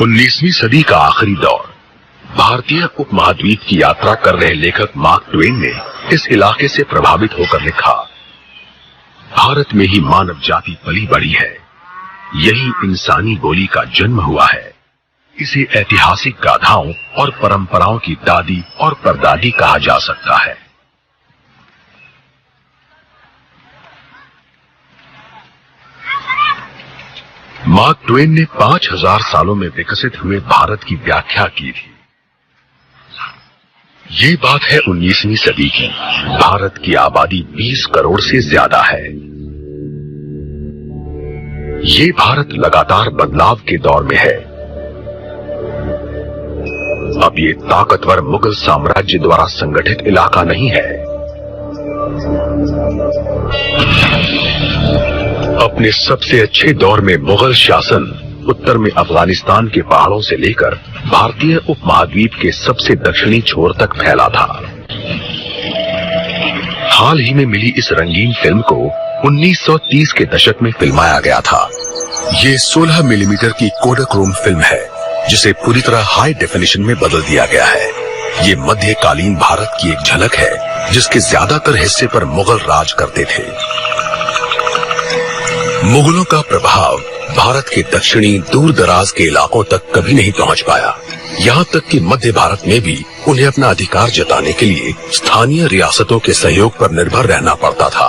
19वीं सदी का आखिरी दौर। भारतीय उपमहाद्वीप की यात्रा कर रहे लेखक मार्क ट्वेन ने इस इलाके से प्रभावित होकर लिखा, भारत में ही मानव जाति पली बढ़ी है, यही इंसानी बोली का जन्म हुआ है। इसे ऐतिहासिक गाथाओं और परंपराओं की दादी और परदादी कहा जा सकता है। मार्क ट्वेन ने 5000 सालों में विकसित हुए भारत की व्याख्या की थी। ये बात है 19वीं सदी की। भारत की आबादी 20 करोड़ से ज्यादा है। ये भारत लगातार बदलाव के दौर में है। अब ये ताकतवर मुगल साम्राज्य द्वारा संगठित इलाका नहीं है। अपने सबसे अच्छे दौर में मुगल शासन उत्तर में अफगानिस्तान के पहाड़ों से लेकर भारतीय उपमहाद्वीप के सबसे दक्षिणी छोर तक फैला था। हाल ही में मिली इस रंगीन फिल्म को 1930 के दशक में फिल्माया गया था। ये 16 मिलीमीटर की कोडाक्रोम फिल्म है, जिसे पूरी तरह हाई डेफिनेशन में बदल दिया गया है। ये मध्यकालीन भारत की एक झलक है, जिसके ज्यादातर हिस्से पर मुगल राज करते थे। मुगलों का प्रभाव भारत के दक्षिणी दूर दराज के इलाकों तक कभी नहीं पहुंच पाया। यहाँ तक कि मध्य भारत में भी उन्हें अपना अधिकार जताने के लिए स्थानीय रियासतों के सहयोग पर निर्भर रहना पड़ता था।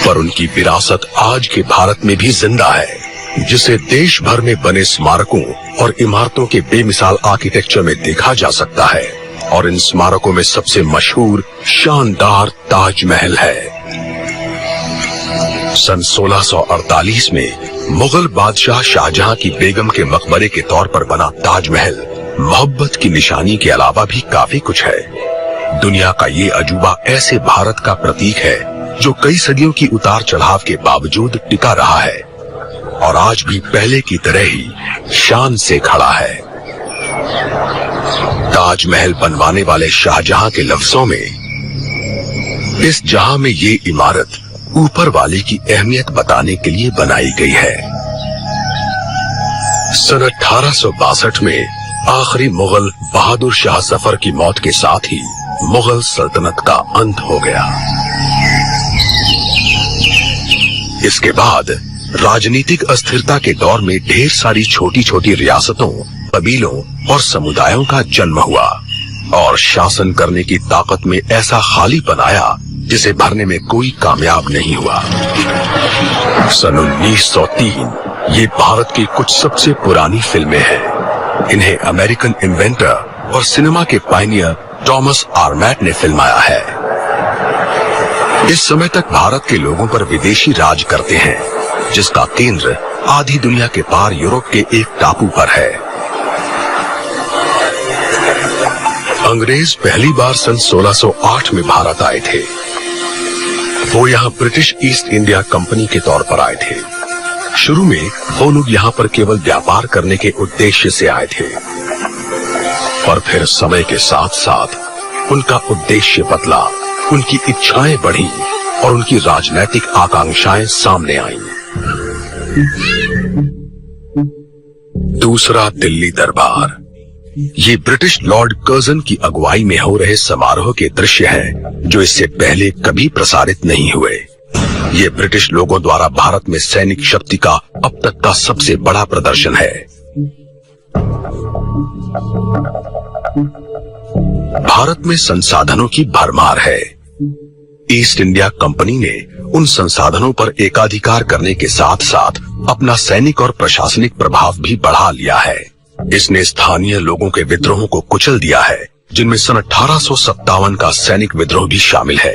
पर उनकी विरासत आज के भारत में भी जिंदा है, जिसे देश भर में बने स्मारकों और इमारतों के बेमिसाल आर्किटेक्चर में देखा जा सकता है। और इन स्मारकों में सबसे मशहूर शानदार ताजमहल है। सन 1648 में मुगल बादशाह शाहजहां की बेगम के मकबरे के तौर पर बना ताजमहल मोहब्बत की निशानी के अलावा भी काफी कुछ है। दुनिया का ये अजूबा ऐसे भारत का प्रतीक है जो कई सदियों की उतार चढ़ाव के बावजूद टिका रहा है और आज भी पहले की तरह ही शान से खड़ा है। ताजमहल बनवाने वाले शाहजहां के लफ्जों में, इस जहां में ये इमारत ऊपर वाले की अहमियत बताने के लिए बनाई गई है। सन 1862 में आखिरी मुगल बहादुर शाह जफर की मौत के साथ ही मुगल सल्तनत का अंत हो गया। इसके बाद राजनीतिक अस्थिरता के दौर में ढेर सारी छोटी छोटी रियासतों, कबीलों और समुदायों का जन्म हुआ और शासन करने की ताकत में ऐसा खालीपन आया जिसे भरने में कोई कामयाब नहीं हुआ। सन 1903 ये भारत की कुछ सबसे पुरानी फिल्में हैं। इन्हें अमेरिकन इन्वेंटर और सिनेमा के पायनियर थॉमस आर्मैट ने फिल्माया है। इस समय तक भारत के लोगों पर विदेशी राज करते हैं, जिसका केंद्र आधी दुनिया के पार यूरोप के एक टापू पर है। अंग्रेज पहली बार सन 1608 में भारत आए थे। वो यहाँ ब्रिटिश ईस्ट इंडिया कंपनी के तौर पर आए थे। शुरू में वो लोग यहाँ पर केवल व्यापार करने के उद्देश्य से आए थे, पर फिर समय के साथ साथ उनका उद्देश्य बदला, उनकी इच्छाएं बढ़ी और उनकी राजनैतिक आकांक्षाएं सामने आईं। दूसरा दिल्ली दरबार। ये ब्रिटिश लॉर्ड कर्जन की अगुवाई में हो रहे समारोह के दृश्य हैं, जो इससे पहले कभी प्रसारित नहीं हुए। ये ब्रिटिश लोगों द्वारा भारत में सैनिक शक्ति का अब तक का सबसे बड़ा प्रदर्शन है। भारत में संसाधनों की भरमार है। ईस्ट इंडिया कंपनी ने उन संसाधनों पर एकाधिकार करने के साथ साथ अपना सैनिक और प्रशासनिक प्रभाव भी बढ़ा लिया है। इसने स्थानीय लोगों के विद्रोहों को कुचल दिया है, जिनमें सन 1857 का सैनिक विद्रोह भी शामिल है।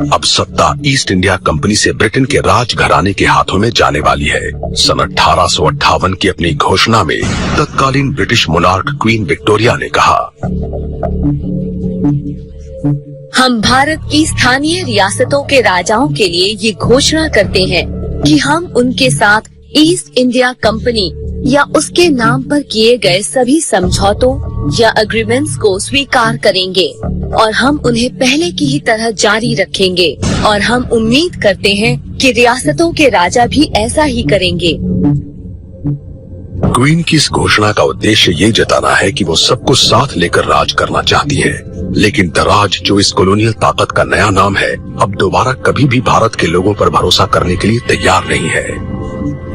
अब सत्ता ईस्ट इंडिया कंपनी से ब्रिटेन के राजघराने के हाथों में जाने वाली है। सन 1858 की अपनी घोषणा में तत्कालीन ब्रिटिश मोनार्क क्वीन विक्टोरिया ने कहा, हम भारत की स्थानीय रियासतों के राजाओं के लिए ये घोषणा करते हैं कि हम उनके साथ ईस्ट इंडिया कंपनी या उसके नाम पर किए गए सभी समझौतों या एग्रीमेंट्स को स्वीकार करेंगे और हम उन्हें पहले की ही तरह जारी रखेंगे और हम उम्मीद करते हैं कि रियासतों के राजा भी ऐसा ही करेंगे। क्वीन की इस घोषणा का उद्देश्य ये जताना है कि वो सबको साथ लेकर राज करना चाहती है, लेकिन दराज, जो इस कॉलोनियल ताकत का नया नाम है, अब दोबारा कभी भी भारत के लोगों पर भरोसा करने के लिए तैयार नहीं है।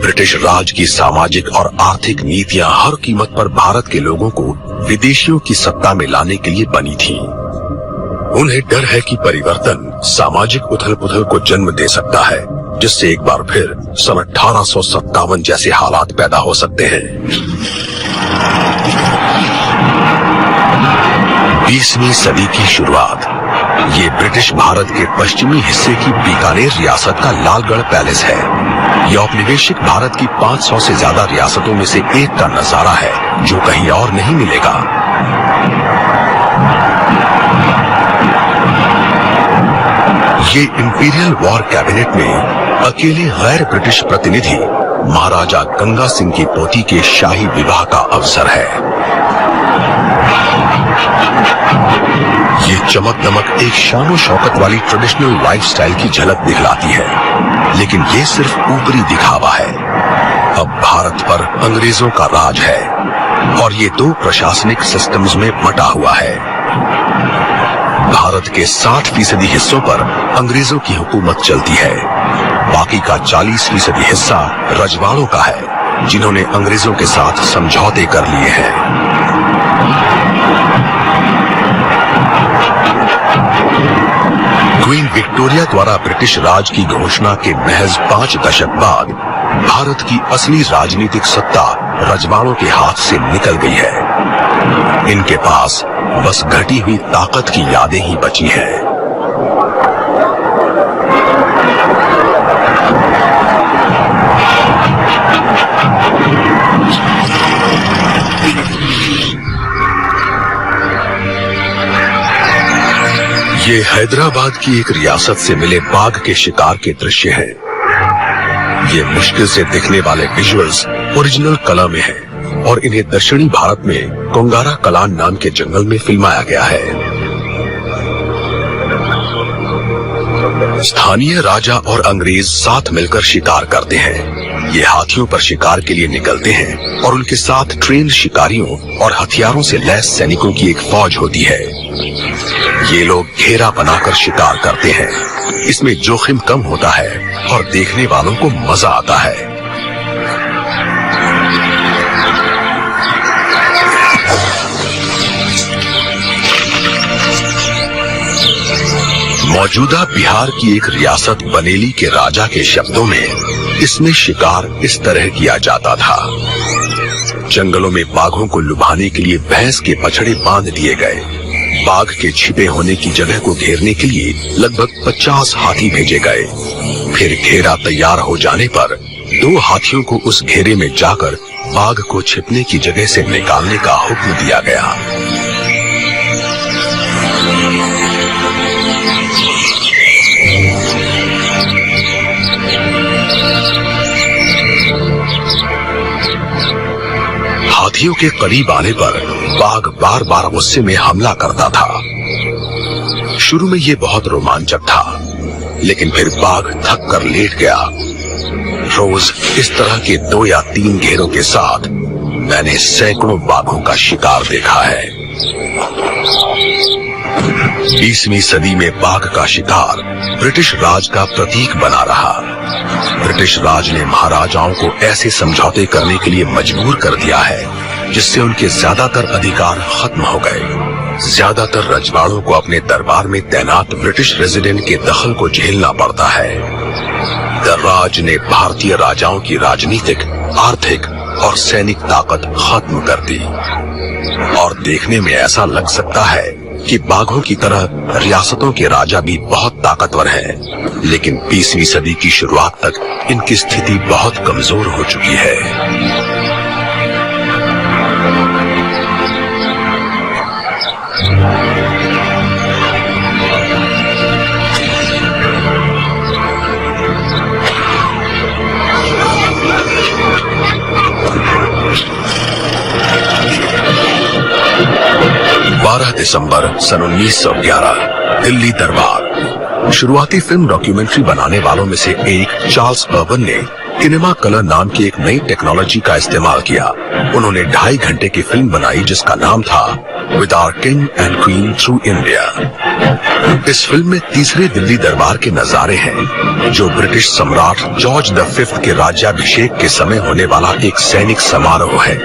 ब्रिटिश राज की सामाजिक और आर्थिक नीतियां हर कीमत पर भारत के लोगों को विदेशियों की सत्ता में लाने के लिए बनी थी। उन्हें डर है कि परिवर्तन सामाजिक उथल-पुथल को जन्म दे सकता है, जिससे एक बार फिर सन 1857 जैसे हालात पैदा हो सकते हैं। 20वीं सदी की शुरुआत। ये ब्रिटिश भारत के पश्चिमी हिस्से की बीकानेर रियासत का लालगढ़ पैलेस है। यह औपनिवेशिक भारत की 500 से ज्यादा रियासतों में से एक का नजारा है, जो कहीं और नहीं मिलेगा। ये इंपीरियल वॉर कैबिनेट में अकेले गैर ब्रिटिश प्रतिनिधि महाराजा गंगा सिंह की पोती के शाही विवाह का अवसर है। ये चमक दमक एक शानो शौकत वाली ट्रेडिशनल लाइफस्टाइल की झलक दिखलाती है, लेकिन ये सिर्फ ऊपरी दिखावा है। अब भारत पर अंग्रेजों का राज है और ये दो प्रशासनिक सिस्टम्स में बटा हुआ है। भारत के 60% हिस्सों पर अंग्रेजों की हुकूमत चलती है। बाकी का 40% हिस्सा रजवाड़ों का है, जिन्होंने अंग्रेजों के साथ समझौते कर लिए हैं। क्वीन विक्टोरिया द्वारा ब्रिटिश राज की घोषणा के महज 5 दशक बाद भारत की असली राजनीतिक सत्ता रजवाड़ों के हाथ से निकल गई है। इनके पास बस घटी हुई ताकत की यादें ही बची हैं। ये हैदराबाद की एक रियासत से मिले बाघ के शिकार के दृश्य हैं। ये मुश्किल से दिखने वाले विजुअल्स ओरिजिनल कला में हैं और इन्हें दक्षिणी भारत में कोंगारा कलान नाम के जंगल में फिल्माया गया है। स्थानीय राजा और अंग्रेज साथ मिलकर शिकार करते हैं। ये हाथियों पर शिकार के लिए निकलते हैं और उनके साथ ट्रेन्ड शिकारियों और हथियारों से लैस सैनिकों की एक फौज होती है। ये लोग घेरा बनाकर शिकार करते हैं। इसमें जोखिम कम होता है और देखने वालों को मजा आता है। मौजूदा बिहार की एक रियासत बनेली के राजा के शब्दों में इसमें शिकार इस तरह किया जाता था। जंगलों में बाघों को लुभाने के लिए भैंस के बछड़े बांध दिए गए। बाघ के छिपे होने की जगह को घेरने के लिए लगभग 50 हाथी भेजे गए। फिर घेरा तैयार हो जाने पर 2 हाथियों को उस घेरे में जाकर बाघ को छिपने की जगह से निकालने का हुक्म दिया गया। हाथियों के करीब आने पर बाघ बार बार गुस्से में हमला करता था। शुरू में ये बहुत रोमांचक था, लेकिन फिर बाघ थक कर लेट गया। रोज इस तरह के 2 या 3 घेरों के साथ मैंने सैकड़ों बाघों का शिकार देखा है। 20वीं सदी में बाघ का शिकार ब्रिटिश राज का प्रतीक बना रहा। ब्रिटिश राज ने महाराजाओं को ऐसे समझौते करने के लिए मजबूर कर दिया है जिससे उनके ज्यादातर अधिकार खत्म हो गए। ज्यादातर रजवाड़ों को अपने दरबार में तैनात ब्रिटिश रेजिडेंट के दखल को झेलना पड़ता है। दर्राज ने भारतीय राजाओं की राजनीतिक, आर्थिक और सैनिक ताकत खत्म कर दी और देखने में ऐसा लग सकता है कि बाघों की तरह रियासतों के राजा भी बहुत ताकतवर हैं, लेकिन 20वीं सदी की शुरुआत तक इनकी स्थिति बहुत कमजोर हो चुकी है। दिसंबर सन 1911 दिल्ली दरबार। शुरुआती फिल्म डॉक्यूमेंट्री बनाने वालों में से एक चार्ल्स अर्बन ने किनेमा कलर नाम की एक नई टेक्नोलॉजी का इस्तेमाल किया। उन्होंने 2.5 घंटे की फिल्म बनाई जिसका नाम था with our king and queen through India. इस फिल्म में तीसरे दिल्ली दरबार के नजारे हैं, जो ब्रिटिश सम्राट जॉर्ज V के राज्याभिषेक के समय होने वाला एक सैनिक समारोह है।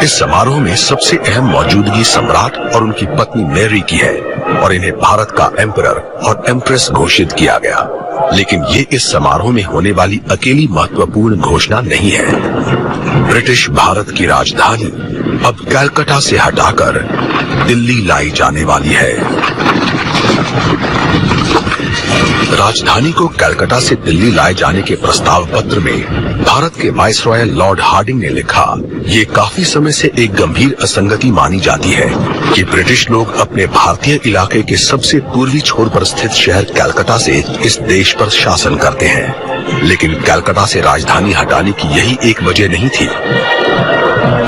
इस समारोह में सबसे अहम मौजूदगी सम्राट और उनकी पत्नी मैरी की है और इन्हें भारत का एम्परर और एम्प्रेस घोषित किया गया। लेकिन ये इस समारोह में होने वाली अकेली महत्वपूर्ण घोषणा नहीं है। ब्रिटिश भारत की राजधानी अब कलकत्ता से हटाकर दिल्ली लाई जाने वाली है। राजधानी को कलकत्ता से दिल्ली लाए जाने के प्रस्ताव पत्र में भारत के वाइसरॉय लॉर्ड हार्डिंग ने लिखा, ये काफी समय से एक गंभीर असंगति मानी जाती है कि ब्रिटिश लोग अपने भारतीय इलाके के सबसे पूर्वी छोर पर स्थित शहर कलकत्ता से इस देश पर शासन करते हैं, लेकिन कलकत्ता से राजधानी हटाने की यही एक वजह नहीं थी।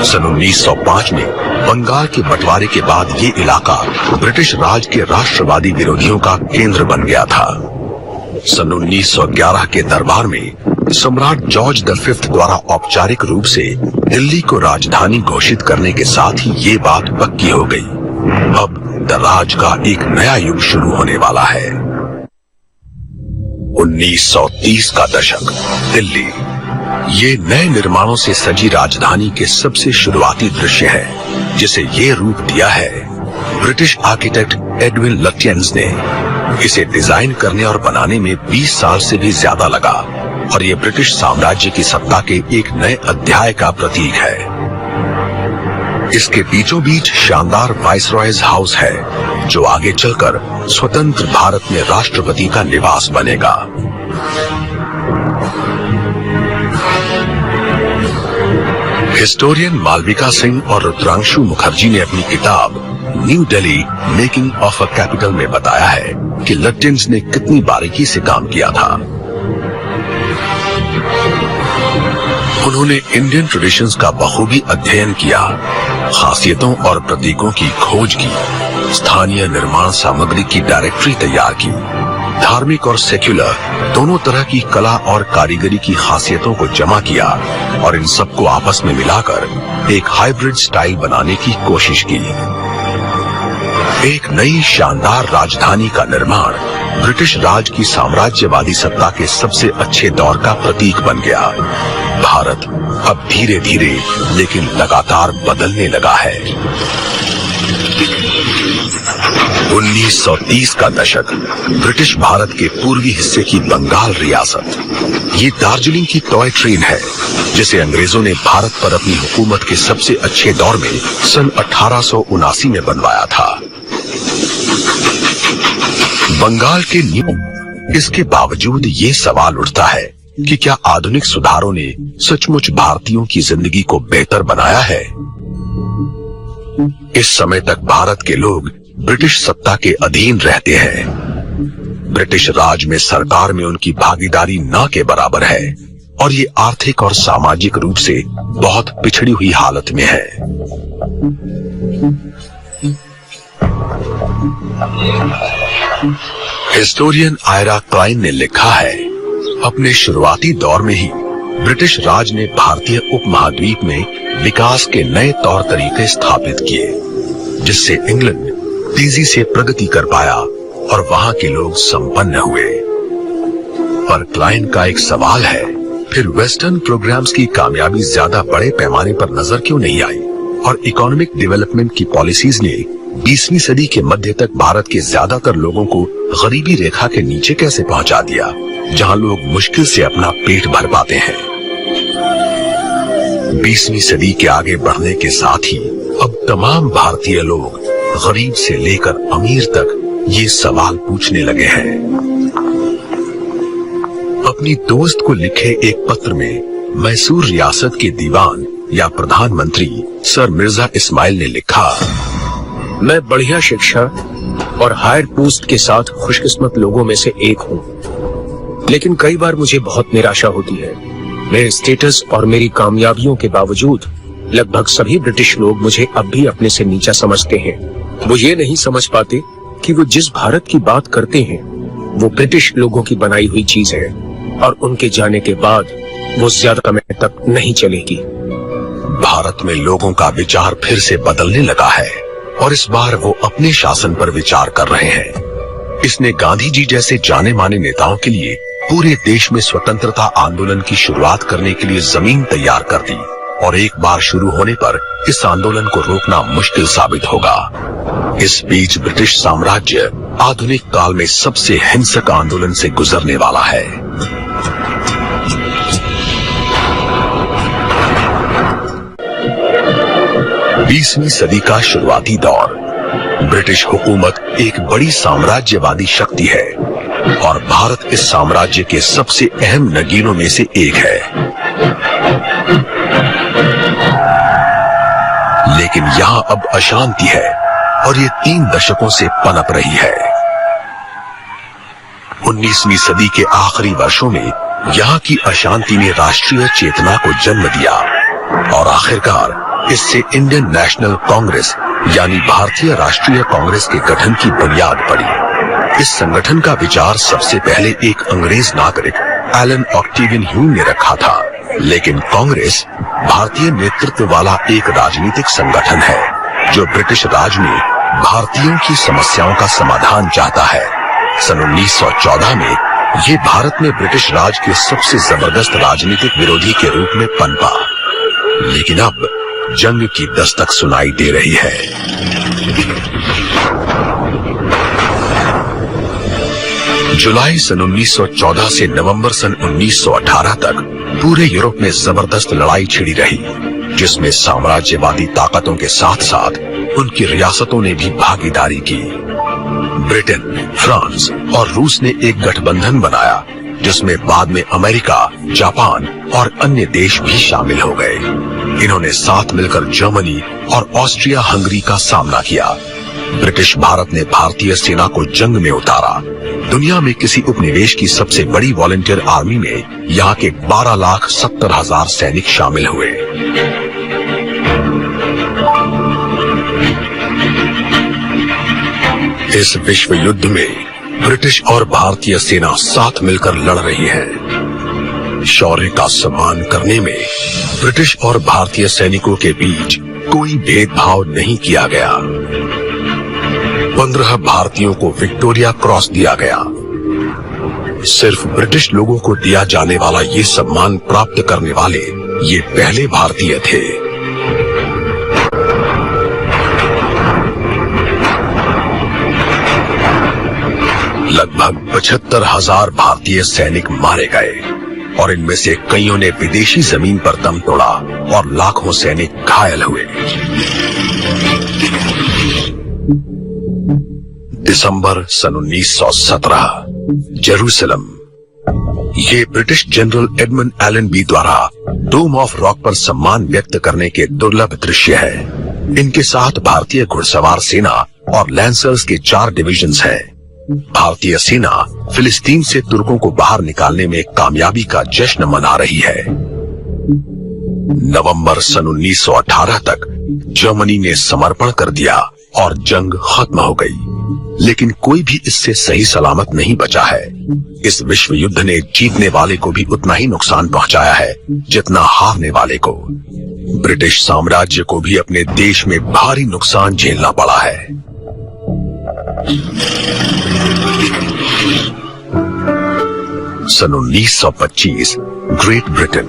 सन 1905 में बंगाल के बंटवारे के बाद ये इलाका ब्रिटिश राज के राष्ट्रवादी विरोधियों का केंद्र बन गया था। सन 1911 के दरबार में सम्राट जॉर्ज V द्वारा औपचारिक रूप से दिल्ली को राजधानी घोषित करने के साथ ही ये बात पक्की हो गई। अब दराज का एक नया युग शुरू होने वाला है। 1930 का दशक, दिल्ली। ये नए निर्माणों से सजी राजधानी के सबसे शुरुआती दृश्य है, जिसे ये रूप दिया है ब्रिटिश आर्किटेक्ट एडविन लुटियंस ने। इसे डिजाइन करने और बनाने में 20 साल से भी ज्यादा लगा और ये ब्रिटिश साम्राज्य की सत्ता के एक नए अध्याय का प्रतीक है। इसके बीचों बीच शानदार वाइसरॉयज हाउस है, जो आगे चलकर स्वतंत्र भारत में राष्ट्रपति का निवास बनेगा। हिस्टोरियन मालविका सिंह और रुद्रांशु मुखर्जी ने अपनी किताब new Delhi making of a capital में बताया है कि लुटियंस ने कितनी बारीकी से काम किया था। उन्होंने इंडियन ट्रेडिशंस का बखूबी अध्ययन किया, खासियतों और प्रतीकों की खोज की, स्थानीय निर्माण सामग्री की डायरेक्टरी तैयार की, धार्मिक और सेक्युलर दोनों तरह की कला और कारीगरी की खासियतों को जमा किया और इन सबको आपस में मिलाकर एक हाइब्रिड स्टाइल बनाने की कोशिश की। एक नई शानदार राजधानी का निर्माण ब्रिटिश राज की साम्राज्यवादी सत्ता के सबसे अच्छे दौर का प्रतीक बन गया। भारत अब धीरे धीरे लेकिन लगातार बदलने लगा है। 1930 का दशक, ब्रिटिश भारत के पूर्वी हिस्से की बंगाल रियासत। ये दार्जिलिंग की टॉय ट्रेन है, जिसे अंग्रेजों ने भारत पर अपनी हुकूमत के सबसे अच्छे दौर में सन 1879 में बनवाया था। बंगाल के इसके बावजूद ये सवाल उठता है कि क्या आधुनिक सुधारों ने सचमुच भारतीयों की जिंदगी को बेहतर बनाया है? इस समय तक भारत के लोग ब्रिटिश सत्ता के अधीन रहते हैं। ब्रिटिश राज में सरकार में उनकी भागीदारी न के बराबर है और ये आर्थिक और सामाजिक रूप से बहुत पिछड़ी हुई हालत में है। हिस्टोरियन आयरा क्लाइन ने लिखा है, अपने शुरुआती दौर में ही ब्रिटिश राज ने भारतीय उपमहाद्वीप में विकास के नए तौर तरीके स्थापित किए, जिससे इंग्लैंड तेजी से प्रगति कर पाया और वहां के लोग संपन्न हुए। पर क्लाइन का एक सवाल है, फिर वेस्टर्न प्रोग्राम्स की कामयाबी ज्यादा बड़े पैमाने पर नजर क्यों नहीं आई और इकोनॉमिक डेवलपमेंट की पॉलिसीज ने 20वीं सदी के मध्य तक भारत के ज्यादातर लोगों को गरीबी रेखा के नीचे कैसे पहुंचा दिया, जहां लोग मुश्किल से अपना पेट भर पाते हैं। 20वीं सदी के आगे बढ़ने के साथ ही अब तमाम भारतीय लोग गरीब से लेकर अमीर तक ये सवाल पूछने लगे हैं। अपनी दोस्त को लिखे एक पत्र में मैसूर रियासत के दीवान या प्रधानमंत्री सर मिर्जा इस्माइल ने लिखा, मैं बढ़िया शिक्षा और हायर पोस्ट के साथ खुशकिस्मत लोगों में से एक हूँ, लेकिन कई बार मुझे बहुत निराशा होती है। मेरे स्टेटस और मेरी कामयाबियों के बावजूद लगभग सभी ब्रिटिश लोग मुझे अब भी अपने से नीचा समझते हैं। वो ये नहीं समझ पाते कि वो जिस भारत की बात करते हैं वो ब्रिटिश लोगों की बनाई हुई चीज है और उनके जाने के बाद वो ज्यादा समय तक नहीं चलेगी। भारत में लोगों का विचार फिर से बदलने लगा है और इस बार वो अपने शासन पर विचार कर रहे हैं। इसने गांधी जी जैसे जाने माने नेताओं के लिए पूरे देश में स्वतंत्रता आंदोलन की शुरुआत करने के लिए जमीन तैयार कर दी और एक बार शुरू होने पर इस आंदोलन को रोकना मुश्किल साबित होगा। इस बीच ब्रिटिश साम्राज्य आधुनिक काल में सबसे हिंसक आंदोलन से गुजरने वाला है। बीसवीं सदी का शुरुआती दौर। ब्रिटिश हुकूमत एक बड़ी साम्राज्यवादी शक्ति है और भारत इस साम्राज्य के सबसे अहम नगीनों में से एक है। लेकिन यहाँ अब अशांति है और ये 3 दशकों से पनप रही है। 19वीं सदी के आखिरी वर्षों में यहाँ की अशांति ने राष्ट्रीय चेतना को जन्म दिया और आखिरकार इससे इंडियन नेशनल कांग्रेस यानी भारतीय राष्ट्रीय कांग्रेस के गठन की बुनियाद पड़ी। इस संगठन का विचार सबसे पहले एक अंग्रेज नागरिक एलन ऑक्टेवियन ह्यूम ने रखा था, लेकिन कांग्रेस भारतीय नेतृत्व वाला एक राजनीतिक संगठन है जो ब्रिटिश राज में भारतीयों की समस्याओं का समाधान चाहता है। सन 1914 में ये भारत में ब्रिटिश राज के सबसे जबरदस्त राजनीतिक विरोधी के रूप में पनपा, लेकिन अब जंग की दस्तक सुनाई दे रही है। जुलाई सन 1914 से नवंबर सन 1918 तक पूरे यूरोप में जबरदस्त लड़ाई छिड़ी रही, जिसमें साम्राज्यवादी ताकतों के साथ साथ उनकी रियासतों ने भी भागीदारी की। ब्रिटेन, फ्रांस और रूस ने एक गठबंधन बनाया जिसमें बाद में अमेरिका, जापान और अन्य देश भी शामिल हो गए। इन्होंने साथ मिलकर जर्मनी और ऑस्ट्रिया हंगरी का सामना किया। ब्रिटिश भारत ने भारतीय सेना को जंग में उतारा। दुनिया में किसी उपनिवेश की सबसे बड़ी वॉलंटियर आर्मी में यहाँ के 12,70,000 सैनिक शामिल हुए। इस विश्व युद्ध में ब्रिटिश और भारतीय सेना साथ मिलकर लड़ रही है। शौर्य का सम्मान करने में ब्रिटिश और भारतीय सैनिकों के बीच कोई भेदभाव नहीं किया गया। 15 भारतीयों को विक्टोरिया क्रॉस दिया गया। सिर्फ ब्रिटिश लोगों को दिया जाने वाला ये सम्मान प्राप्त करने वाले ये पहले भारतीय थे। लगभग 75,000 भारतीय सैनिक मारे गए और इनमें से कईयों ने विदेशी जमीन पर दम तोड़ा और लाखों सैनिक घायल हुए। दिसंबर सन 1917, जेरूसलम। ये ब्रिटिश जनरल एडमंड एलनबी द्वारा डोम ऑफ रॉक पर सम्मान व्यक्त करने के दुर्लभ दृश्य है। इनके साथ भारतीय घुड़सवार सेना और लैंसर्स के 4 डिविजन्स हैं। भारतीय सेना फिलिस्तीन से तुर्कों को बाहर निकालने में कामयाबी का जश्न मना रही है। नवंबर सन 1918 तक जर्मनी ने समर्पण कर दिया और जंग खत्म हो गई, लेकिन कोई भी इससे सही सलामत नहीं बचा है। इस विश्व युद्ध ने जीतने वाले को भी उतना ही नुकसान पहुंचाया है जितना हारने वाले को। ब्रिटिश साम्राज्य को भी अपने देश में भारी नुकसान झेलना पड़ा है। सन 1925 ग्रेट ब्रिटेन।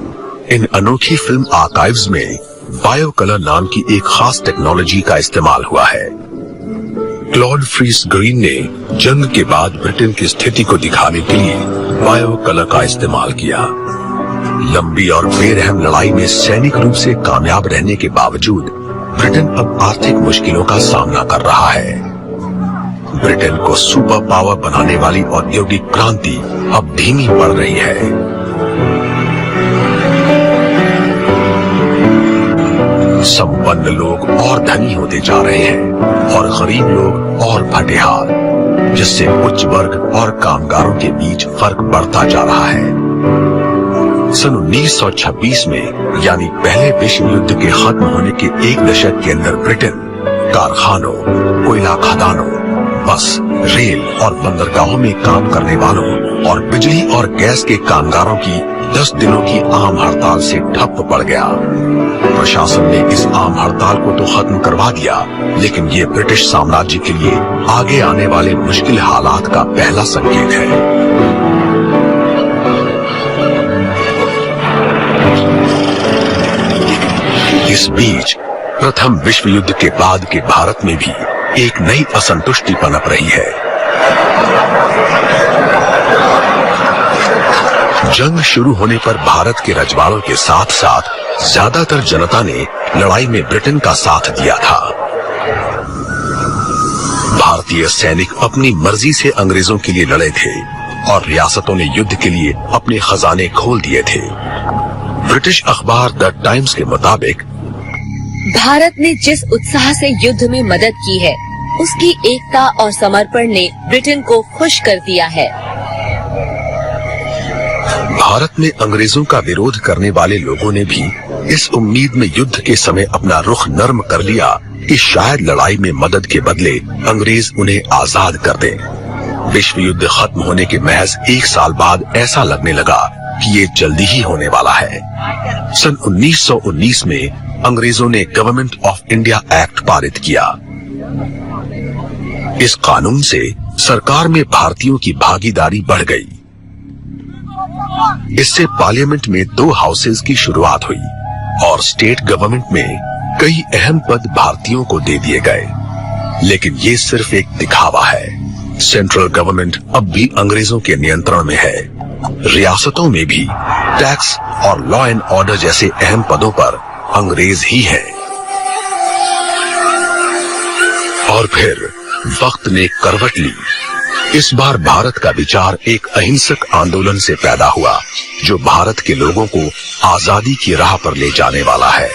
इन अनोखी फिल्म आर्काइव्स में बायो कलर नाम की एक खास टेक्नोलॉजी का इस्तेमाल हुआ है। क्लॉड फ्रीस ग्रीन ने जंग के बाद ब्रिटेन की स्थिति को दिखाने के लिए बायो कलर का इस्तेमाल किया। लंबी और बेरहम लड़ाई में सैनिक रूप से कामयाब रहने के बावजूद ब्रिटेन अब आर्थिक मुश्किलों का सामना कर रहा है। ब्रिटेन को सुपर पावर बनाने वाली औद्योगिक क्रांति अब धीमी पड़ रही है। संपन्न लोग और धनी होते जा रहे हैं और गरीब लोग और भटेहार, जिससे उच्च वर्ग और कामगारों के बीच फर्क बढ़ता जा रहा है। सन 1926 में यानी पहले विश्व युद्ध के खत्म होने के 1 दशक के अंदर ब्रिटेन कारखानों, कोयला खदानों, बस, रेल और बंदरगाहों में काम करने वालों और बिजली और गैस के कामगारों की 10 दिनों की आम हड़ताल से ठप्प पड़ गया। प्रशासन ने इस आम हड़ताल को तो खत्म करवा दिया, लेकिन ये ब्रिटिश साम्राज्य के लिए आगे आने वाले मुश्किल हालात का पहला संकेत है। इस बीच प्रथम विश्व युद्ध के बाद के भारत में भी एक नई असंतुष्टि पनप रही है। जंग शुरू होने पर भारत के रजवाड़ों के साथ साथ ज्यादातर जनता ने लड़ाई में ब्रिटेन का साथ दिया था। भारतीय सैनिक अपनी मर्जी से अंग्रेजों के लिए लड़े थे और रियासतों ने युद्ध के लिए अपने खजाने खोल दिए थे। ब्रिटिश अखबार द टाइम्स के मुताबिक भारत ने जिस उत्साह से युद्ध में मदद की है, उसकी एकता और समर्पण ने ब्रिटेन को खुश कर दिया है। भारत में अंग्रेजों का विरोध करने वाले लोगों ने भी इस उम्मीद में युद्ध के समय अपना रुख नर्म कर लिया कि शायद लड़ाई में मदद के बदले अंग्रेज उन्हें आजाद कर दें। विश्व युद्ध खत्म होने के महज 1 साल बाद ऐसा लगने लगा कि ये जल्दी ही होने वाला है। सन 1919 में अंग्रेजों ने गवर्नमेंट ऑफ इंडिया एक्ट पारित किया। इस कानून से सरकार में भारतीयों की भागीदारी बढ़ गई। इससे पार्लियामेंट में 2 हाउसेज की शुरुआत हुई और स्टेट गवर्नमेंट में कई अहम पद भारतीयों को दे दिए गए। लेकिन ये सिर्फ एक दिखावा है। सेंट्रल गवर्नमेंट अब भी अंग्रेजों के नियंत्रण में है। रियासतों में भी टैक्स और लॉ एंड ऑर्डर जैसे अहम पदों पर अंग्रेज ही है। और फिर वक्त ने करवट ली। इस बार भारत का विचार एक अहिंसक आंदोलन से पैदा हुआ, जो भारत के लोगों को आजादी की राह पर ले जाने वाला है।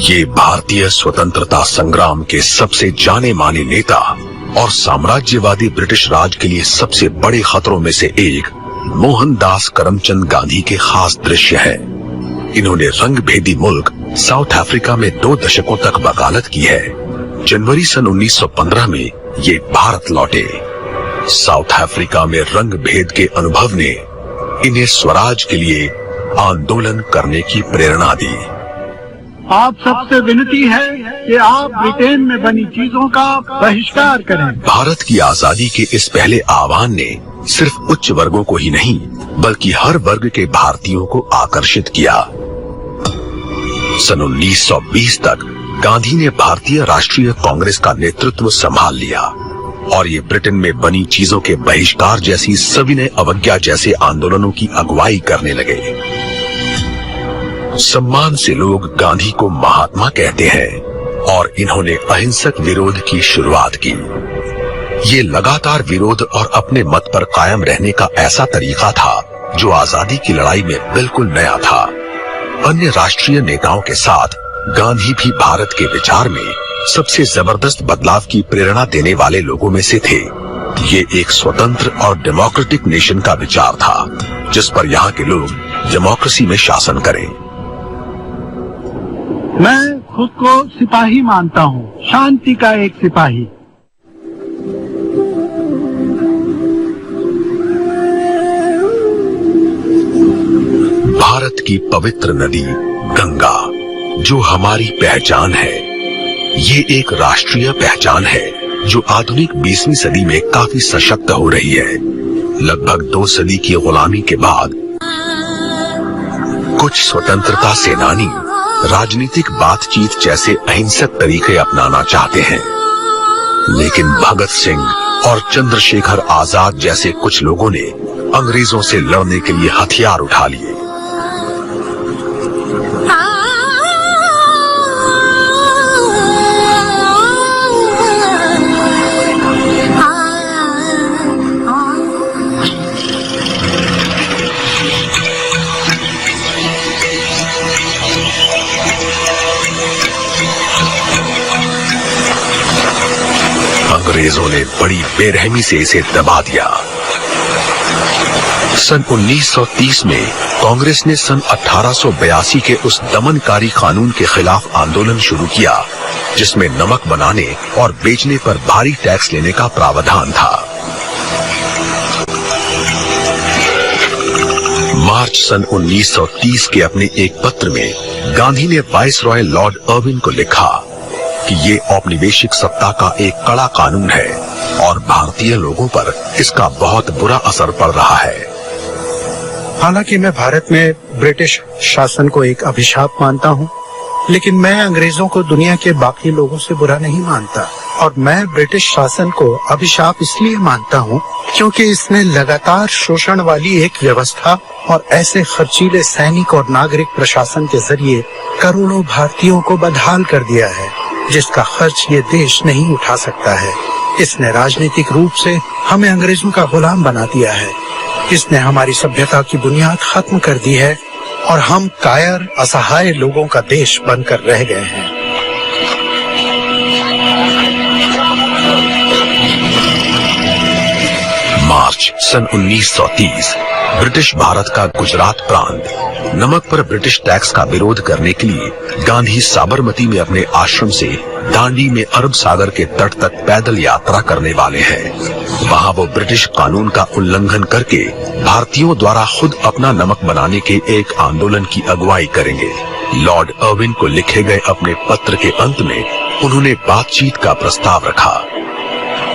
ये भारतीय स्वतंत्रता संग्राम के सबसे जाने माने नेता और साम्राज्यवादी ब्रिटिश राज के लिए सबसे बड़े खतरों में से एक मोहनदास करमचंद गांधी के खास दृश्य है। इन्होंने रंगभेदी मुल्क साउथ अफ्रीका में 2 दशकों तक वकालत की है। जनवरी सन 1915 में ये भारत लौटे। साउथ अफ्रीका में रंग भेद के अनुभव ने इन्हें स्वराज के लिए आंदोलन करने की प्रेरणा दी। आप सबसे विनती है कि आप ब्रिटेन में बनी चीजों का बहिष्कार करें। भारत की आजादी के इस पहले आह्वान ने सिर्फ उच्च वर्गों को ही नहीं, बल्कि हर वर्ग के भारतीयों को आकर्षित किया। सन 1920 तक गांधी ने भारतीय राष्ट्रीय कांग्रेस का नेतृत्व संभाल लिया और ये ब्रिटेन में बनी चीजों के बहिष्कार जैसी सविनय अवज्ञा जैसे आंदोलनों की अगुवाई करने लगे। सम्मान से लोग गांधी को महात्मा कहते हैं और इन्होंने अहिंसक विरोध की शुरुआत की। ये लगातार विरोध और अपने मत पर कायम रहने का ऐसा तरीका था जो आजादी की लड़ाई में बिल्कुल नया था। अन्य राष्ट्रीय नेताओं के साथ गांधी भी भारत के विचार में सबसे जबरदस्त बदलाव की प्रेरणा देने वाले लोगों में से थे। ये एक स्वतंत्र और डेमोक्रेटिक नेशन का विचार था, जिस पर यहाँ के लोग डेमोक्रेसी में शासन करें। मैं खुद को सिपाही मानता हूँ, शांति का एक सिपाही। भारत की पवित्र नदी गंगा, जो हमारी पहचान है, ये एक राष्ट्रीय पहचान है जो आधुनिक 20वीं सदी में काफी सशक्त हो रही है। लगभग 2 सदी की गुलामी के बाद कुछ स्वतंत्रता सेनानी राजनीतिक बातचीत जैसे अहिंसक तरीके अपनाना चाहते हैं, लेकिन भगत सिंह और चंद्रशेखर आजाद जैसे कुछ लोगों ने अंग्रेजों से लड़ने के लिए हथियार उठा लिए। अंग्रेजों ने बड़ी बेरहमी से इसे दबा दिया। सन 1930 में कांग्रेस ने सन 1882 के उस दमनकारी कानून के खिलाफ आंदोलन शुरू किया, जिसमें नमक बनाने और बेचने पर भारी टैक्स लेने का प्रावधान था। मार्च सन 1930 के अपने एक पत्र में गांधी ने वाइसरॉय लॉर्ड अर्विन को लिखा कि ये औपनिवेशिक सत्ता का एक कड़ा कानून है और भारतीय लोगों पर इसका बहुत बुरा असर पड़ रहा है। हालांकि मैं भारत में ब्रिटिश शासन को एक अभिशाप मानता हूँ, लेकिन मैं अंग्रेजों को दुनिया के बाकी लोगों से बुरा नहीं मानता। और मैं ब्रिटिश शासन को अभिशाप इसलिए मानता हूँ क्योंकि इसने लगातार शोषण वाली एक व्यवस्था और ऐसे खर्चीले सैनिक और नागरिक प्रशासन के जरिए करोड़ों भारतीयों को बदहाल कर दिया है, जिसका खर्च ये देश नहीं उठा सकता है। इसने राजनीतिक रूप से हमें अंग्रेजों का गुलाम बना दिया है। इसने हमारी सभ्यता की बुनियाद खत्म कर दी है और हम कायर असहाय लोगों का देश बनकर रह गए हैं। मार्च सन 1930 ब्रिटिश भारत का गुजरात प्रांत नमक पर ब्रिटिश टैक्स का विरोध करने के लिए गांधी साबरमती में अपने आश्रम से दांडी में अरब सागर के तट तक पैदल यात्रा करने वाले हैं। वहां वो ब्रिटिश कानून का उल्लंघन करके भारतीयों द्वारा खुद अपना नमक बनाने के एक आंदोलन की अगुवाई करेंगे। लॉर्ड अर्विन को लिखे गए अपने पत्र के अंत में उन्होंने बातचीत का प्रस्ताव रखा।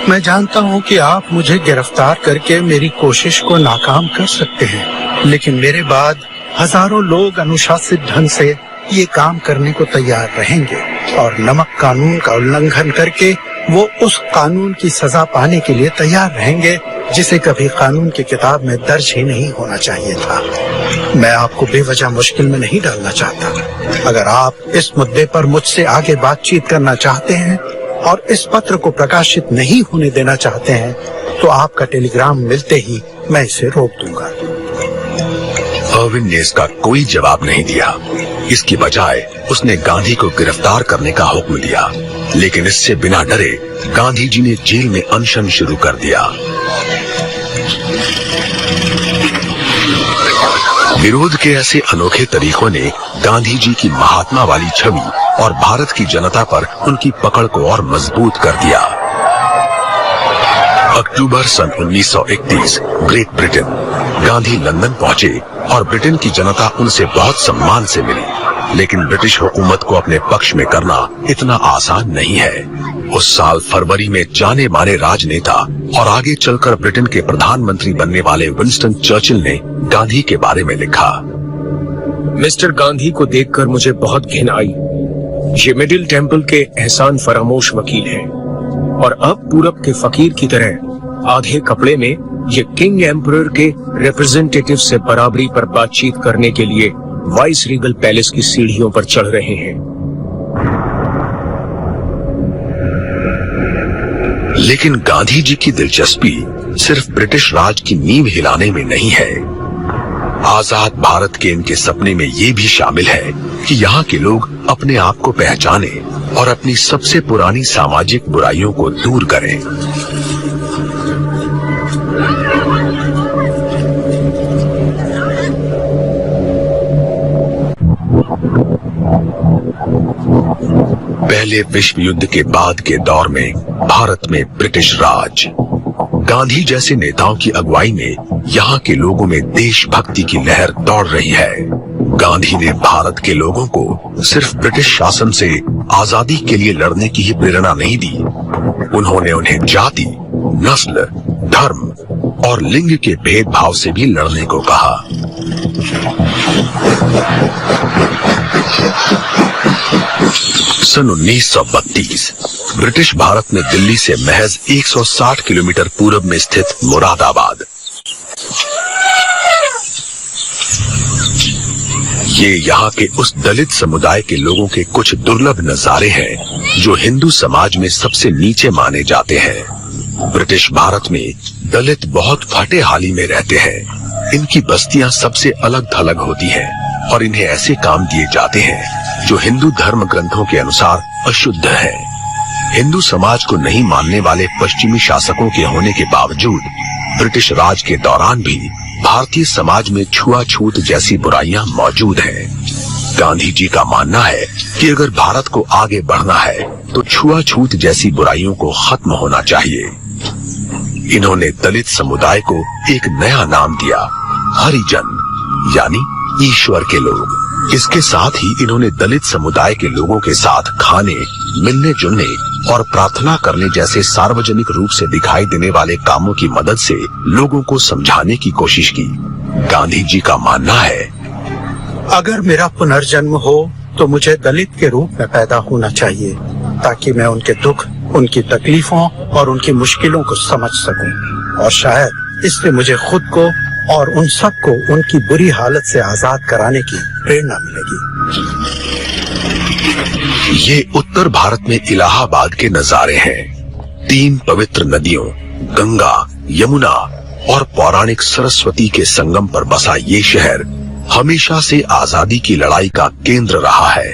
मैं जानता हूँ कि आप मुझे गिरफ्तार करके मेरी कोशिश को नाकाम कर सकते हैं, लेकिन मेरे बाद हजारों लोग अनुशासित ढंग से ये काम करने को तैयार रहेंगे और नमक कानून का उल्लंघन करके वो उस कानून की सजा पाने के लिए तैयार रहेंगे जिसे कभी कानून की किताब में दर्ज ही नहीं होना चाहिए था। मैं आपको बेवजह मुश्किल में नहीं डालना चाहता। अगर आप इस मुद्दे पर मुझसे आगे बातचीत करना चाहते हैं और इस पत्र को प्रकाशित नहीं होने देना चाहते हैं, तो आपका टेलीग्राम मिलते ही मैं इसे रोक दूंगा। अर्विन ने इसका कोई जवाब नहीं दिया। इसकी बजाय उसने गांधी को गिरफ्तार करने का हुक्म दिया, लेकिन इससे बिना डरे गांधी जी ने जेल में अनशन शुरू कर दिया। विरोध के ऐसे अनोखे तरीकों ने गांधी जी की महात्मा वाली छवि और भारत की जनता पर उनकी पकड़ को और मजबूत कर दिया। अक्टूबर सन 1931 ग्रेट ब्रिटेन। गांधी लंदन पहुंचे और ब्रिटेन की जनता उनसे बहुत सम्मान से मिली, लेकिन ब्रिटिश हुकूमत को अपने पक्ष में करना इतना आसान नहीं है। उस साल फरवरी में जाने माने राजनेता और आगे चलकर ब्रिटेन के प्रधानमंत्री बनने वाले विंस्टन चर्चिल ने गांधी के बारे में लिखा। मिस्टर गांधी को देखकर मुझे बहुत घिन आई। ये मिडिल टेम्पल के एहसान फरामोश वकील हैं और अब पूरब के फकीर की तरह आधे कपड़े में ये किंग एम्परर के रिप्रेजेंटेटिव से बराबरी पर बातचीत करने के लिए वाइस रीगल पैलेस की सीढ़ियों पर चढ़ रहे हैं। लेकिन गांधी जी की दिलचस्पी सिर्फ ब्रिटिश राज की नींव हिलाने में नहीं है। आजाद भारत के इनके सपने में ये भी शामिल है कि यहाँ के लोग अपने आप को पहचाने और अपनी सबसे पुरानी सामाजिक बुराइयों को दूर करें। पहले विश्व युद्ध के बाद के दौर में भारत में ब्रिटिश राज, गांधी जैसे नेताओं की अगुवाई में यहाँ के लोगों में देशभक्ति की लहर दौड़ रही है। गांधी ने भारत के लोगों को सिर्फ ब्रिटिश शासन से आजादी के लिए लड़ने की ही प्रेरणा नहीं दी, उन्होंने उन्हें जाति, नस्ल, धर्म और लिंग के भेदभाव से भी लड़ने को कहा। सन 1932 ब्रिटिश भारत में दिल्ली से महज 160 किलोमीटर पूर्व में स्थित मुरादाबाद। ये यहाँ के उस दलित समुदाय के लोगों के कुछ दुर्लभ नजारे हैं जो हिंदू समाज में सबसे नीचे माने जाते हैं। ब्रिटिश भारत में दलित बहुत फटे हाली में रहते हैं। इनकी बस्तियां सबसे अलग थलग होती हैं और इन्हें ऐसे काम दिए जाते हैं जो हिंदू धर्म ग्रंथों के अनुसार अशुद्ध है। हिंदू समाज को नहीं मानने वाले पश्चिमी शासकों के होने के बावजूद ब्रिटिश राज के दौरान भी भारतीय समाज में छुआछूत जैसी बुराइयां मौजूद हैं। गांधी जी का मानना है कि अगर भारत को आगे बढ़ना है तो छुआछूत जैसी बुराइयों को खत्म होना चाहिए। इन्होंने दलित समुदाय को एक नया नाम दिया, हरिजन, यानी ईश्वर के लोग। इसके साथ ही इन्होंने दलित समुदाय के लोगों के साथ खाने, मिलने जुलने और प्रार्थना करने जैसे सार्वजनिक रूप से दिखाई देने वाले कामों की मदद से लोगों को समझाने की कोशिश की। गांधी जी का मानना है, अगर मेरा पुनर्जन्म हो तो मुझे दलित के रूप में पैदा होना चाहिए, ताकि मैं उनके दुख, उनकी तकलीफों और उनकी मुश्किलों को समझ सकूं, और शायद इससे मुझे खुद को और उन सबको उनकी बुरी हालत से आजाद कराने की प्रेरणा मिलेगी। ये उत्तर भारत में इलाहाबाद के नजारे हैं। 3 पवित्र नदियों गंगा, यमुना और पौराणिक सरस्वती के संगम पर बसा ये शहर हमेशा से आजादी की लड़ाई का केंद्र रहा है।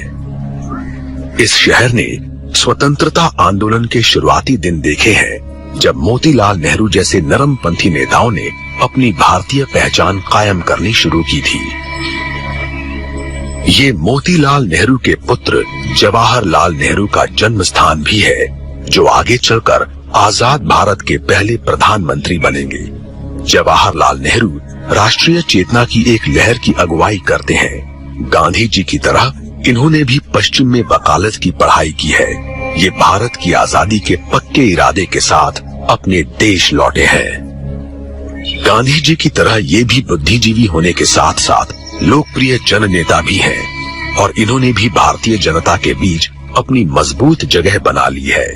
इस शहर ने स्वतंत्रता आंदोलन के शुरुआती दिन देखे हैं, जब मोतीलाल नेहरू जैसे नरमपंथी नेताओं ने अपनी भारतीय पहचान कायम करनी शुरू की थी। ये मोतीलाल नेहरू के पुत्र जवाहरलाल नेहरू का जन्म स्थान भी है, जो आगे चलकर आजाद भारत के पहले प्रधानमंत्री बनेंगे। जवाहरलाल नेहरू राष्ट्रीय चेतना की एक लहर की अगुवाई करते हैं। गांधी जी की तरह इन्होंने भी पश्चिम में वकालत की पढ़ाई की है। ये भारत की आजादी के पक्के इरादे के साथ अपने देश लौटे हैं। गांधी जी की तरह ये भी बुद्धिजीवी होने के साथ साथ लोकप्रिय जन नेता भी हैं, और इन्होंने भी भारतीय जनता के बीच अपनी मजबूत जगह बना ली है।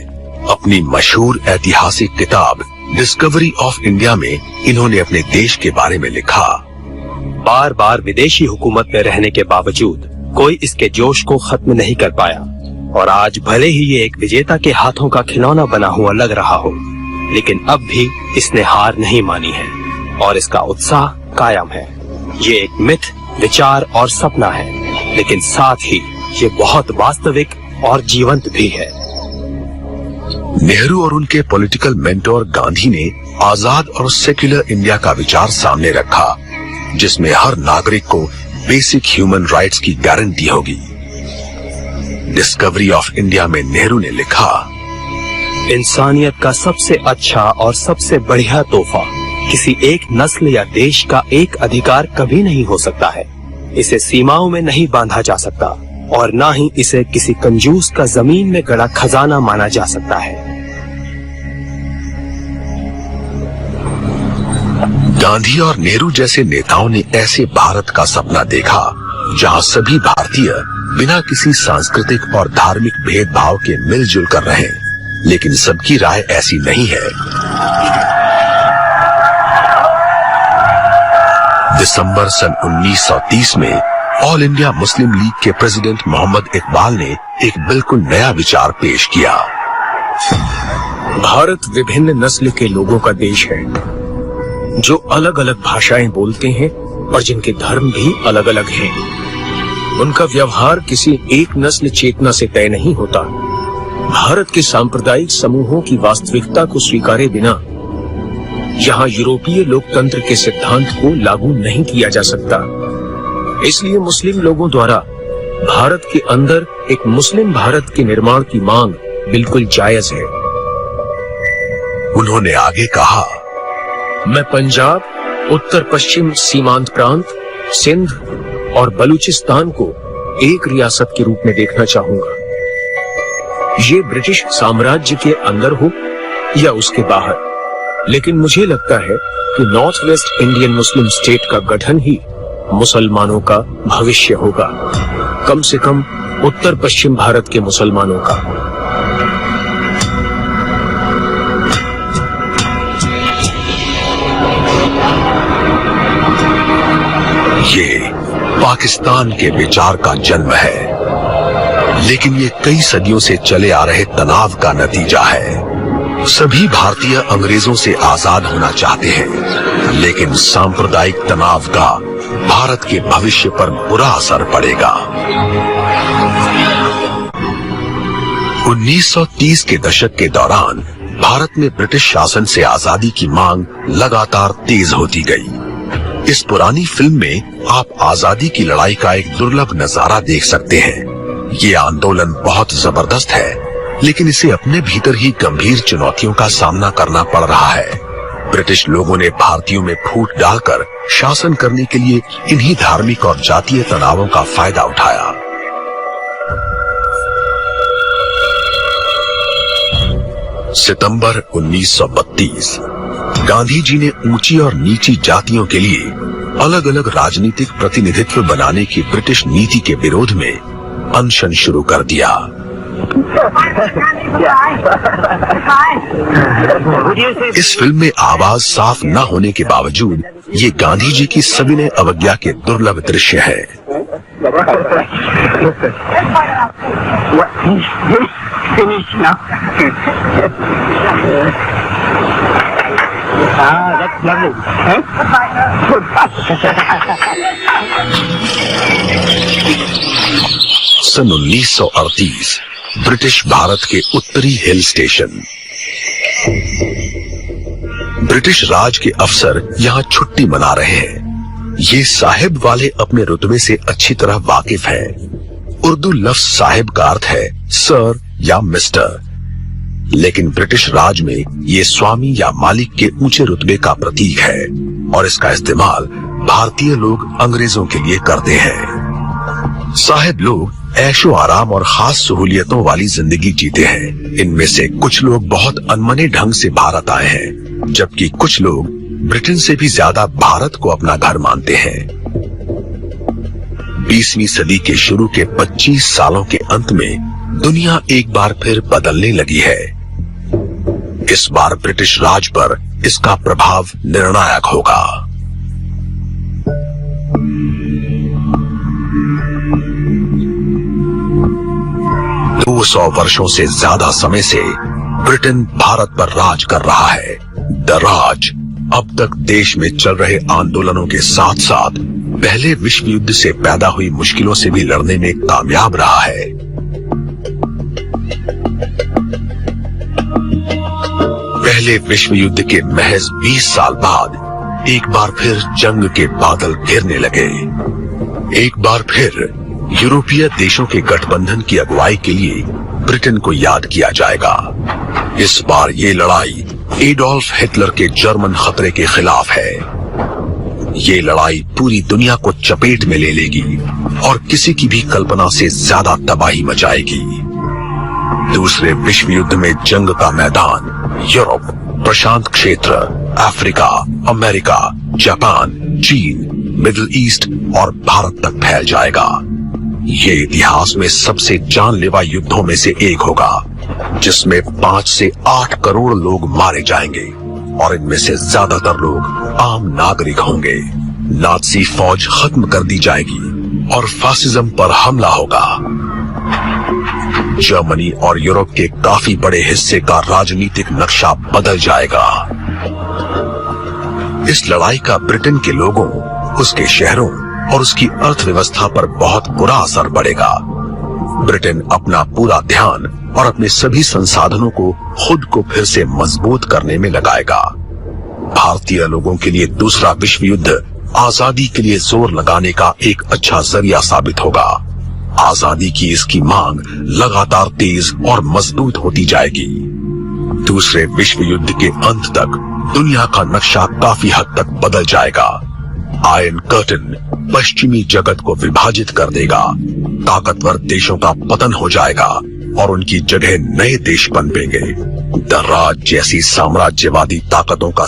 अपनी मशहूर ऐतिहासिक किताब डिस्कवरी ऑफ इंडिया में इन्होंने अपने देश के बारे में लिखा, बार बार विदेशी हुकूमत में रहने के बावजूद कोई इसके जोश को खत्म नहीं कर पाया, और आज भले ही ये एक विजेता के हाथों का खिलौना बना हुआ लग रहा हो, लेकिन अब भी इसने हार नहीं मानी है और इसका उत्साह कायम है। ये एक मिथ, विचार और सपना है, लेकिन साथ ही ये बहुत वास्तविक और जीवंत भी है। नेहरू और उनके पॉलिटिकल मेंटोर गांधी ने आजाद और सेक्युलर इंडिया का विचार सामने रखा, जिसमें हर नागरिक को बेसिक ह्यूमन राइट्स की गारंटी होगी। डिस्कवरी ऑफ इंडिया में नेहरू ने लिखा, इंसानियत का सबसे अच्छा और सबसे बढ़िया तोहफा किसी एक नस्ल या देश का एक अधिकार कभी नहीं हो सकता है। इसे सीमाओं में नहीं बांधा जा सकता, और न ही इसे किसी कंजूस का जमीन में गड़ा खजाना माना जा सकता है। गांधी और नेहरू जैसे नेताओं ने ऐसे भारत का सपना देखा जहां सभी भारतीय बिना किसी सांस्कृतिक और धार्मिक भेदभाव के मिलजुल कर रहें, लेकिन सबकी राय ऐसी नहीं है। दिसंबर सन 1930 में ऑल इंडिया मुस्लिम लीग के प्रेसिडेंट मोहम्मद इकबाल ने एक बिल्कुल नया विचार पेश किया। भारत विभिन्न नस्ल के लोगों का देश है, जो अलग अलग भाषाएं बोलते हैं और जिनके धर्म भी अलग अलग हैं। उनका व्यवहार किसी एक नस्ल चेतना से तय नहीं होता। भारत के सांप्रदायिक समूहों की वास्तविकता को स्वीकारे बिना यहाँ यूरोपीय लोकतंत्र के सिद्धांत को लागू नहीं किया जा सकता। इसलिए मुस्लिम लोगों द्वारा भारत के अंदर एक मुस्लिम भारत के निर्माण की मांग बिल्कुल जायज है। उन्होंने आगे कहा, मैं पंजाब, उत्तर पश्चिम सीमांत प्रांत, सिंध और बलूचिस्तान को एक रियासत के रूप में देखना चाहूंगा। ये ब्रिटिश साम्राज्य के अंदर हो या उसके बाहर, लेकिन मुझे लगता है कि north West Indian Muslim state का गठन ही मुसलमानों का भविष्य होगा, कम से कम उत्तर पश्चिम भारत के मुसलमानों का। ये पाकिस्तान के विचार का जन्म है, लेकिन ये कई सदियों से चले आ रहे तनाव का नतीजा है। सभी भारतीय अंग्रेजों से आजाद होना चाहते हैं, लेकिन सांप्रदायिक तनाव का भारत के भविष्य पर बुरा असर पड़ेगा। 1930 के दशक के दौरान भारत में ब्रिटिश शासन से आजादी की मांग लगातार तेज होती गई। इस पुरानी फिल्म में आप आजादी की लड़ाई का एक दुर्लभ नजारा देख सकते हैं। ये आंदोलन बहुत जबरदस्त है, लेकिन इसे अपने भीतर ही गंभीर चुनौतियों का सामना करना पड़ रहा है। ब्रिटिश लोगों ने भारतीयों में फूट डालकर शासन करने के लिए इन्हीं धार्मिक और जातीय तनावों का फायदा उठाया। सितंबर 1932 गांधी जी ने ऊंची और नीची जातियों के लिए अलग अलग राजनीतिक प्रतिनिधित्व बनाने की ब्रिटिश नीति के विरोध में अनशन शुरू कर दिया। इस फिल्म में आवाज साफ न होने के बावजूद ये गांधी जी की सविनय अवज्ञा के दुर्लभ दृश्य है। सन 1938 ब्रिटिश भारत के उत्तरी हिल स्टेशन। ब्रिटिश राज के अफसर यहाँ छुट्टी मना रहे हैं। ये साहिब वाले अपने रुतबे से अच्छी तरह वाकिफ हैं। उर्दू लफ्ज साहिब का अर्थ है सर या मिस्टर, लेकिन ब्रिटिश राज में ये स्वामी या मालिक के ऊंचे रुतबे का प्रतीक है और इसका इस्तेमाल भारतीय लोग अंग्रेजों के लिए करते हैं। साहिब लोग ऐशो आराम और खास सहूलियतों वाली जिंदगी जीते हैं। इनमें से कुछ लोग बहुत अनमने ढंग से भारत आए हैं, जबकि कुछ लोग ब्रिटेन से भी ज्यादा भारत को अपना घर मानते हैं। 20वीं सदी के शुरू के 25 सालों के अंत में दुनिया एक बार फिर बदलने लगी है। इस बार ब्रिटिश राज पर इसका प्रभाव निर्णायक होगा। 200 वर्षों से ज्यादा समय से ब्रिटेन भारत पर राज कर रहा है। द राज अब तक देश में चल रहे आंदोलनों के साथ साथ पहले विश्व युद्ध से पैदा हुई मुश्किलों से भी लड़ने में कामयाब रहा है। पहले विश्व युद्ध के महज 20 साल बाद एक बार फिर जंग के बादल घेरने लगे। एक बार फिर यूरोपीय देशों के गठबंधन की अगुवाई के लिए ब्रिटेन को याद किया जाएगा। इस बार ये लड़ाई एडोल्फ हिटलर के जर्मन खतरे के खिलाफ है। ये लड़ाई पूरी दुनिया को चपेट में ले लेगी और किसी की भी कल्पना से ज्यादा तबाही मचाएगी। दूसरे विश्व युद्ध में जंग का मैदान यूरोप, प्रशांत क्षेत्र, अफ्रीका, अमेरिका, जापान, चीन, मिडिल ईस्ट और भारत तक फैल जाएगा। ये इतिहास में सबसे जानलेवा युद्धों में से एक होगा, जिसमें 5 से 8 करोड़ लोग मारे जाएंगे और इनमें से ज्यादातर लोग आम नागरिक होंगे। नाज़ी फौज खत्म कर दी जाएगी और फासिज्म पर हमला होगा। जर्मनी और यूरोप के काफी बड़े हिस्से का राजनीतिक नक्शा बदल जाएगा। इस लड़ाई का ब्रिटेन के लोगों, उसके शहरों और उसकी अर्थव्यवस्था पर बहुत बुरा असर पड़ेगा। ब्रिटेन अपना पूरा ध्यान और अपने सभी संसाधनों को खुद को फिर से मजबूत करने में लगाएगा। भारतीय लोगों के लिए दूसरा विश्व युद्ध आजादी के लिए जोर लगाने का एक अच्छा जरिया साबित होगा। आजादी की इसकी मांग लगातार तेज और मजबूत होती जाएगी। दूसरे विश्व युद्ध के अंत तक दुनिया का नक्शा काफी हद तक बदल जाएगा। आयरन कर्टन पश्चिमी जगत को विभाजित कर देगा। ताकतवर देशों का पतन हो जाएगा और उनकी जगह नए देश पनपेंगे। द राज जैसी साम्राज्यवादी ताकतों का